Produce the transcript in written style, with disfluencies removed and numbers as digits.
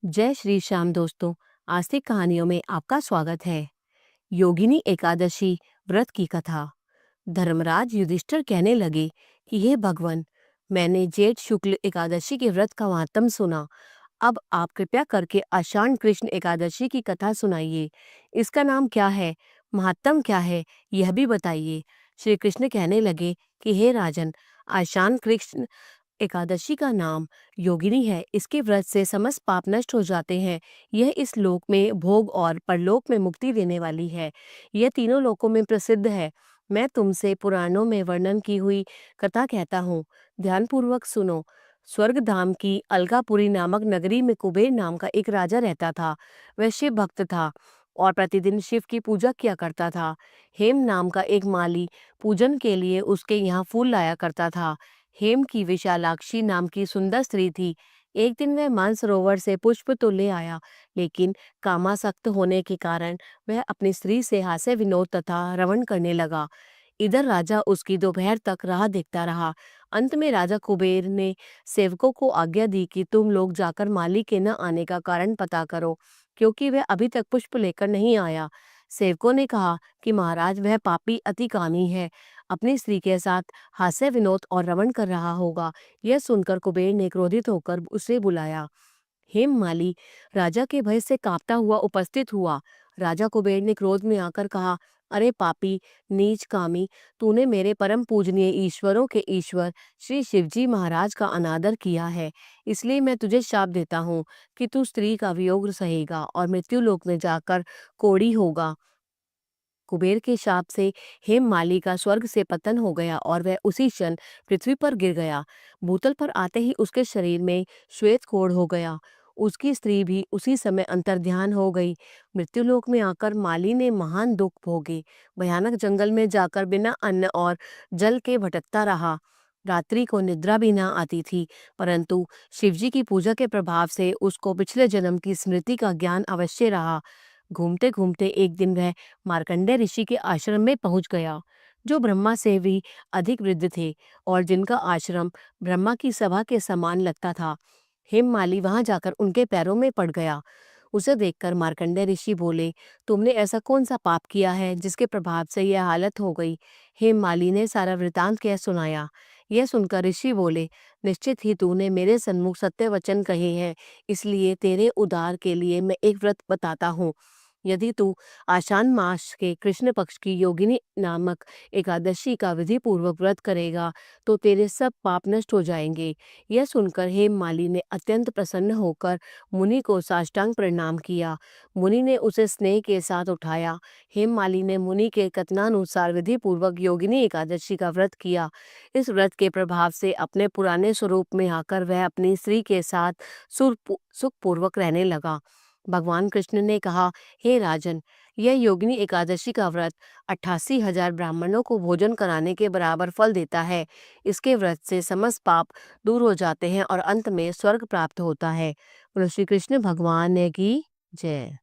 जय श्री श्याम दोस्तों। आस्तिक कहानियों में आपका स्वागत है। योगिनी एकादशी व्रत की कथा। धर्मराज युधिष्ठिर कहने लगे कि हे भगवान, मैंने जेठ शुक्ल एकादशी के व्रत का महात्म सुना। अब आप कृपया करके आषाढ़ कृष्ण एकादशी की कथा सुनाइए। इसका नाम क्या है, महात्म क्या है, यह भी बताइए। श्री कृष्ण कहने लगे कि हे राजन, आषाढ़ कृष्ण एकादशी का नाम योगिनी है। इसके व्रत से समस्त पाप नष्ट हो जाते हैं। यह इस लोक में भोग और परलोक में मुक्ति देने वाली है। यह तीनों लोकों में प्रसिद्ध है। मैं तुमसे पुराणों में वर्णन की हुई कथा कहता हूँ, ध्यानपूर्वक सुनो। स्वर्ग धाम की अलकापुरी नामक नगरी में कुबेर नाम का एक राजा रहता था। वह शिव भक्त था और प्रतिदिन शिव की पूजा किया करता था। हेम नाम का एक माली पूजन के लिए उसके यहाँ फूल लाया करता था। हेम की विशालाक्षी नाम की सुंदर स्त्री थी। एक दिन वह मानसरोवर से पुष्प तो ले आया, लेकिन कामासक्त होने के कारण वह अपनी स्त्री से हास्य विनोद तथा रमण करने लगा। इधर राजा उसकी दोपहर तक राह देखता रहा। अंत में राजा कुबेर ने सेवकों को आज्ञा दी कि तुम लोग जाकर माली के न आने का कारण पता करो, क्योंकि वह अभी तक पुष्प लेकर नहीं आया। सेवकों ने कहा कि महाराज, वह पापी अति कामी है, अपनी स्त्री के साथ हास्य विनोद और रमण कर रहा होगा। यह सुनकर कुबेर ने क्रोधित होकर उसे बुलाया। हेममाली राजा के भय से कांपता हुआ उपस्थित हुआ। राजा कुबेर ने क्रोध में आकर कहा, अरे पापी, नीच कामी, तूने मेरे परम पूजनीय ईश्वरों के ईश्वर श्री शिवजी महाराज का अनादर किया है। इसलिए मैं तुझे शाप देता हूँ कि तू स्त्री का वियोग सहेगा और मृत्युलोक में जाकर कोढ़ी होगा। कुबेर के शाप से हेममाली का स्वर्ग से पतन हो गया और वह उसी क्षण पृथ्वी पर गिर गया। भूतल पर आते ही उसके शरीर में श्वेत कोढ़ हो गया। उसकी स्त्री भी उसी समय अंतर्ध्यान हो गई। मृत्युलोक में आकर माली ने महान दुख भोगे। भयानक जंगल में जाकर बिना अन्न और जल के भटकता रहा। रात्रि को निद्रा भी न आती थी, परंतु शिवजी की पूजा के प्रभाव से उसको पिछले जन्म की स्मृति का ज्ञान अवश्य रहा। घूमते घूमते एक दिन वह मार्कंडेय ऋषि के आश्रम में पहुंच गया, जो ब्रह्मा से भी अधिक वृद्ध थे और जिनका आश्रम ब्रह्मा की सभा के समान लगता था। हेममाली वहां जाकर उनके पैरों में पड़ गया। उसे देखकर मार्कंडेय ऋषि बोले, तुमने ऐसा कौन सा पाप किया है जिसके प्रभाव से यह हालत हो गई। हेममाली ने सारा वृतांत कह सुनाया। यह सुनकर ऋषि बोले, निश्चित ही तूने मेरे सन्मुख सत्य वचन कहे हैं, इसलिए तेरे उद्धार के लिए मैं एक व्रत बताता हूँ। यदि तू आषाढ़ मास के कृष्ण पक्ष की योगिनी नामक एकादशी का विधि पूर्वक व्रत करेगा तो तेरे सब पाप नष्ट हो जाएंगे। यह सुनकर हेममाली ने अत्यंत प्रसन्न होकर मुनि को साष्टांग प्रणाम किया। मुनि ने उसे स्नेह के साथ उठाया। हेममाली ने मुनि के कथनानुसार विधि पूर्वक योगिनी एकादशी का व्रत किया। इस व्रत के प्रभाव से अपने पुराने स्वरूप में आकर वह अपनी स्त्री के साथ सुखपूर्वक रहने लगा। भगवान कृष्ण ने कहा, हे राजन, यह योगिनी एकादशी का व्रत 88,000 ब्राह्मणों को भोजन कराने के बराबर फल देता है। इसके व्रत से समस्त पाप दूर हो जाते हैं और अंत में स्वर्ग प्राप्त होता है। बोलो श्री कृष्ण भगवान की जय।